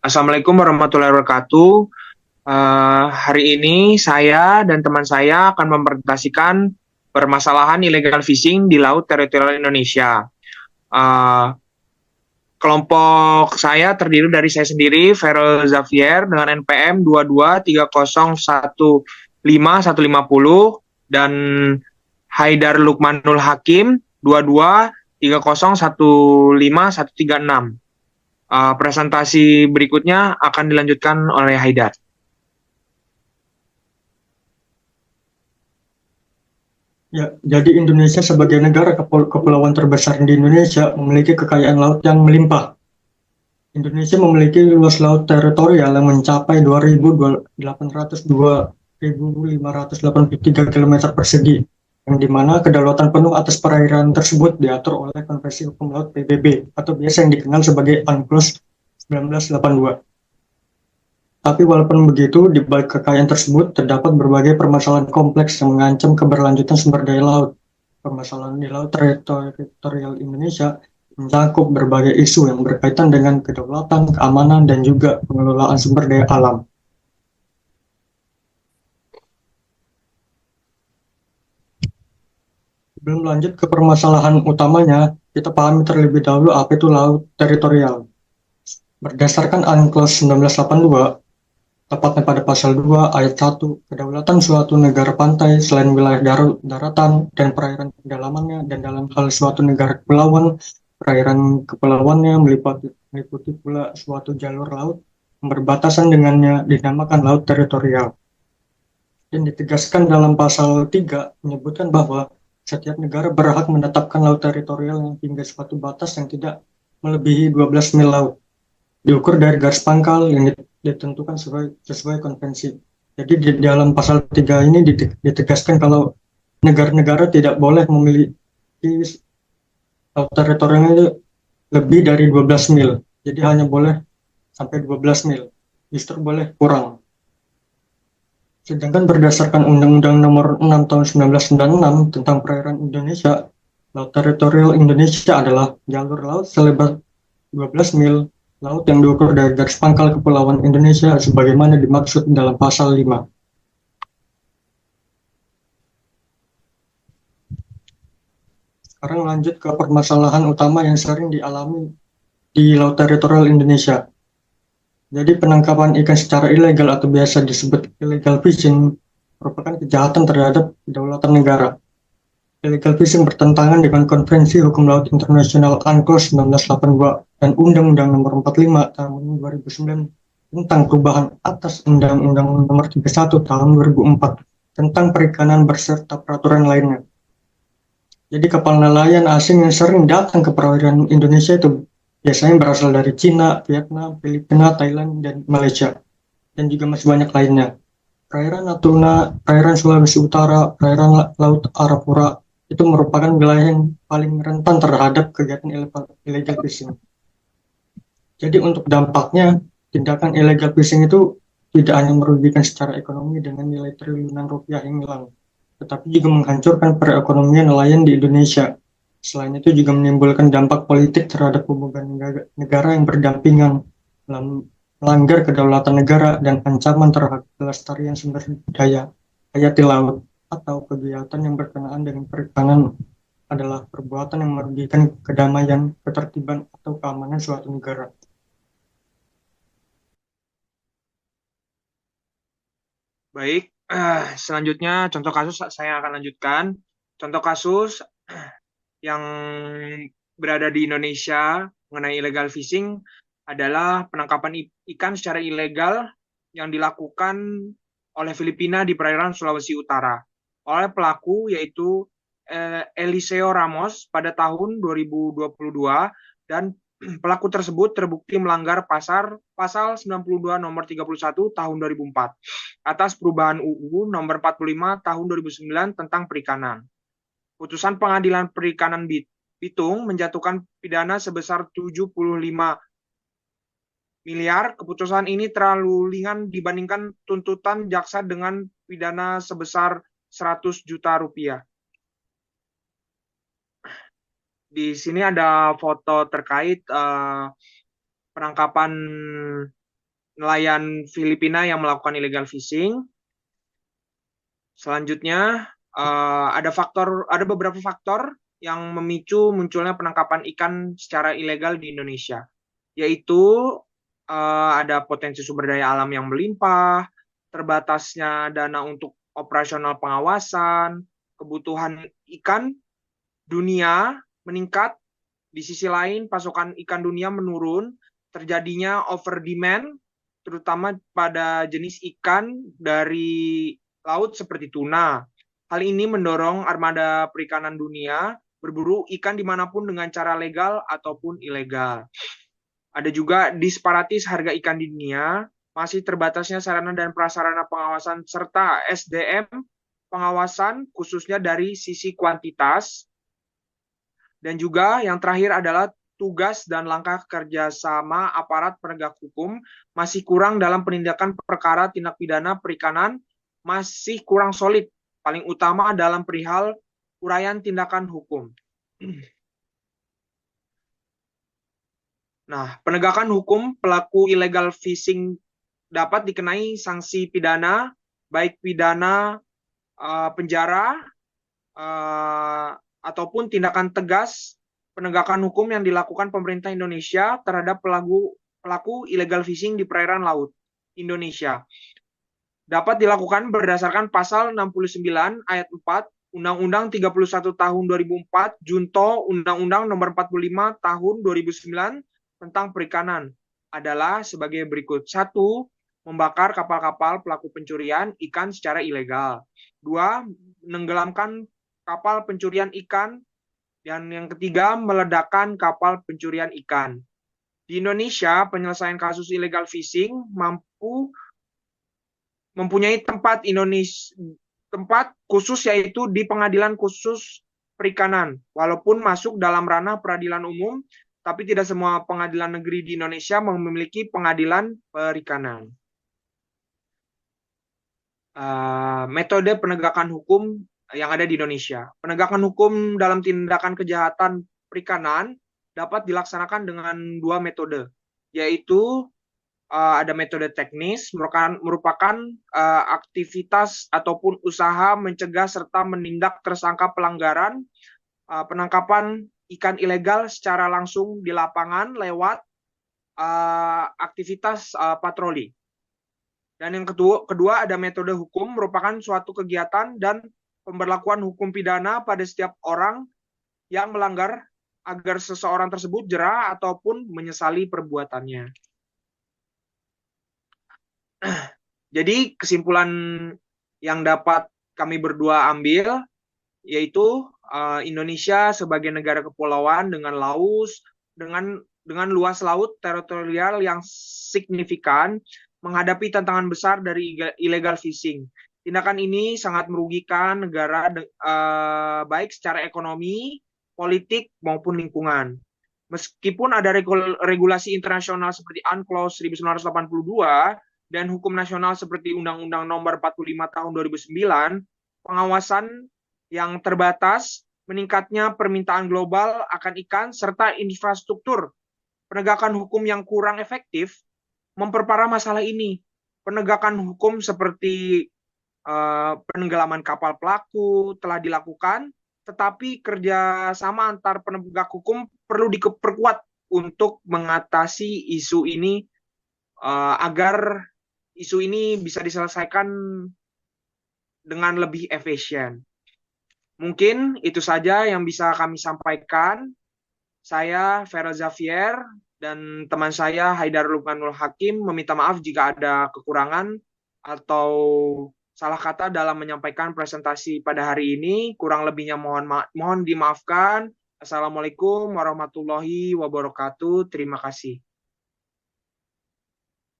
Assalamualaikum warahmatullahi wabarakatuh. Hari ini saya dan teman saya akan mempresentasikan permasalahan illegal fishing di Laut Teritorial Indonesia. Eh, Kelompok saya terdiri dari saya sendiri, Feral Xavier, dengan NPM 22301550 dan Haidar Lukmanul Hakim 22301536. Presentasi berikutnya akan dilanjutkan oleh Haidar. Ya, jadi Indonesia sebagai negara kepulauan terbesar di Indonesia memiliki kekayaan laut yang melimpah. Indonesia memiliki luas laut teritorial yang mencapai 2.802.583 km persegi, yang dimana kedaulatan penuh atas perairan tersebut diatur oleh Konvensi Hukum Laut PBB atau biasa yang dikenal sebagai UNCLOS 1982. Tapi walaupun begitu, di balik kekayaan tersebut terdapat berbagai permasalahan kompleks yang mengancam keberlanjutan sumber daya laut. Permasalahan di laut teritorial Indonesia mencakup berbagai isu yang berkaitan dengan kedaulatan, keamanan, dan juga pengelolaan sumber daya alam. Sebelum lanjut ke permasalahan utamanya, kita pahami terlebih dahulu apa itu laut teritorial. Berdasarkan UNCLOS 1982, tepatnya pada pasal 2 ayat 1, kedaulatan suatu negara pantai selain wilayah daratan dan perairan kedalamannya, dan dalam hal suatu negara kepulauan, perairan kepulauannya meliputi pula suatu jalur laut yang berbatasan dengannya dinamakan laut teritorial. Dan ditegaskan dalam pasal 3 menyebutkan bahwa setiap negara berhak menetapkan laut teritorial yang hingga suatu batas yang tidak melebihi 12 mil laut, diukur dari garis pangkal yang ditentukan sesuai konvensi. Jadi di dalam pasal 3 ini ditegaskan kalau negara-negara tidak boleh memiliki laut teritorialnya itu lebih dari 12 mil. Jadi hanya boleh sampai 12 mil. Justru boleh kurang. Sedangkan berdasarkan Undang-Undang Nomor 6 Tahun 1996 tentang Perairan Indonesia, laut teritorial Indonesia adalah jalur laut selebar 12 mil laut yang diukur dari garis pangkal kepulauan Indonesia sebagaimana dimaksud dalam pasal 5. Sekarang lanjut ke permasalahan utama yang sering dialami di laut teritorial Indonesia. Jadi penangkapan ikan secara ilegal atau biasa disebut illegal fishing merupakan kejahatan terhadap kedaulatan negara. Illegal fishing bertentangan dengan Konvensi Hukum Laut Internasional UNCLOS 1982 dan Undang-Undang Nomor 45 Tahun 2009 tentang perubahan atas Undang-Undang Nomor 31 Tahun 2004 tentang perikanan beserta peraturan lainnya. Jadi kapal nelayan asing yang sering datang ke perairan Indonesia itu biasanya berasal dari Cina, Vietnam, Filipina, Thailand, dan Malaysia, dan juga masih banyak lainnya. Perairan Natuna, perairan Sulawesi Utara, perairan Laut Arafura itu merupakan wilayah yang paling rentan terhadap kegiatan illegal fishing. Jadi untuk dampaknya, tindakan illegal fishing itu tidak hanya merugikan secara ekonomi dengan nilai triliunan rupiah yang hilang, tetapi juga menghancurkan perekonomian nelayan di Indonesia. Selain itu juga menimbulkan dampak politik terhadap hubungan negara yang berdampingan, melanggar kedaulatan negara, dan ancaman terhadap kelestarian sumber daya hayati laut atau kegiatan yang berkenaan dengan perikanan adalah perbuatan yang merugikan kedamaian, ketertiban, atau keamanan suatu negara. Baik, selanjutnya contoh kasus saya akan lanjutkan. Contoh kasus yang berada di Indonesia mengenai illegal fishing adalah penangkapan ikan secara ilegal yang dilakukan oleh Filipina di perairan Sulawesi Utara oleh pelaku yaitu Eliseo Ramos pada tahun 2022 dan pelaku tersebut terbukti melanggar pasal 92 nomor 31 tahun 2004 atas perubahan UU nomor 45 tahun 2009 tentang perikanan. Putusan Pengadilan Perikanan Bitung menjatuhkan pidana sebesar 75 miliar. Keputusan ini terlalu ringan dibandingkan tuntutan jaksa dengan pidana sebesar 100 juta rupiah. Di sini ada foto terkait penangkapan nelayan Filipina yang melakukan illegal fishing. Selanjutnya ada beberapa faktor yang memicu munculnya penangkapan ikan secara ilegal di Indonesia, yaitu ada potensi sumber daya alam yang melimpah, terbatasnya dana untuk operasional pengawasan, kebutuhan ikan dunia meningkat, di sisi lain pasokan ikan dunia menurun, terjadinya over demand, terutama pada jenis ikan dari laut seperti tuna. Hal ini mendorong armada perikanan dunia berburu ikan dimanapun dengan cara legal ataupun ilegal. Ada juga disparatis harga ikan di dunia, masih terbatasnya sarana dan prasarana pengawasan serta SDM pengawasan khususnya dari sisi kuantitas. Dan juga yang terakhir adalah tugas dan langkah kerjasama aparat penegak hukum masih kurang dalam penindakan perkara tindak pidana perikanan, masih kurang solid, paling utama dalam perihal uraian tindakan hukum. Nah, penegakan hukum pelaku illegal fishing dapat dikenai sanksi pidana, baik pidana penjara ataupun tindakan tegas penegakan hukum yang dilakukan pemerintah Indonesia terhadap pelaku illegal fishing di perairan laut Indonesia. Dapat dilakukan berdasarkan pasal 69 ayat 4 Undang-Undang 31 tahun 2004 Junto Undang-Undang nomor 45 tahun 2009 tentang perikanan adalah sebagai berikut. 1. Membakar kapal-kapal pelaku pencurian ikan secara ilegal. 2. Menenggelamkan kapal pencurian ikan. Dan yang ketiga, meledakkan kapal pencurian ikan. Di Indonesia, penyelesaian kasus illegal fishing mempunyai tempat khusus, yaitu di Pengadilan Khusus Perikanan. Walaupun masuk dalam ranah peradilan umum, tapi tidak semua pengadilan negeri di Indonesia memiliki pengadilan perikanan. Metode penegakan hukum yang ada di Indonesia. Penegakan hukum dalam tindakan kejahatan perikanan dapat dilaksanakan dengan dua metode, yaitu ada metode teknis, merupakan aktivitas ataupun usaha mencegah serta menindak tersangka pelanggaran penangkapan ikan ilegal secara langsung di lapangan lewat aktivitas patroli. Dan yang kedua ada metode hukum, merupakan suatu kegiatan dan pemberlakuan hukum pidana pada setiap orang yang melanggar agar seseorang tersebut jera ataupun menyesali perbuatannya. Jadi kesimpulan yang dapat kami berdua ambil yaitu Indonesia sebagai negara kepulauan dengan luas laut teritorial yang signifikan menghadapi tantangan besar dari illegal fishing. Tindakan ini sangat merugikan negara baik secara ekonomi, politik maupun lingkungan. Meskipun ada regulasi internasional seperti UNCLOS 1982 dan hukum nasional seperti Undang-Undang Nomor 45 Tahun 2009, pengawasan yang terbatas, meningkatnya permintaan global akan ikan, serta infrastruktur penegakan hukum yang kurang efektif memperparah masalah ini. Penegakan hukum seperti penenggelaman kapal pelaku telah dilakukan, tetapi kerjasama antar penegak hukum perlu diperkuat untuk mengatasi isu ini agar isu ini bisa diselesaikan dengan lebih efisien. Mungkin itu saja yang bisa kami sampaikan. Saya Vera Xavier dan teman saya Haidar Lukmanul Hakim meminta maaf jika ada kekurangan atau salah kata dalam menyampaikan presentasi pada hari ini. Kurang lebihnya mohon dimaafkan. Assalamualaikum warahmatullahi wabarakatuh. Terima kasih.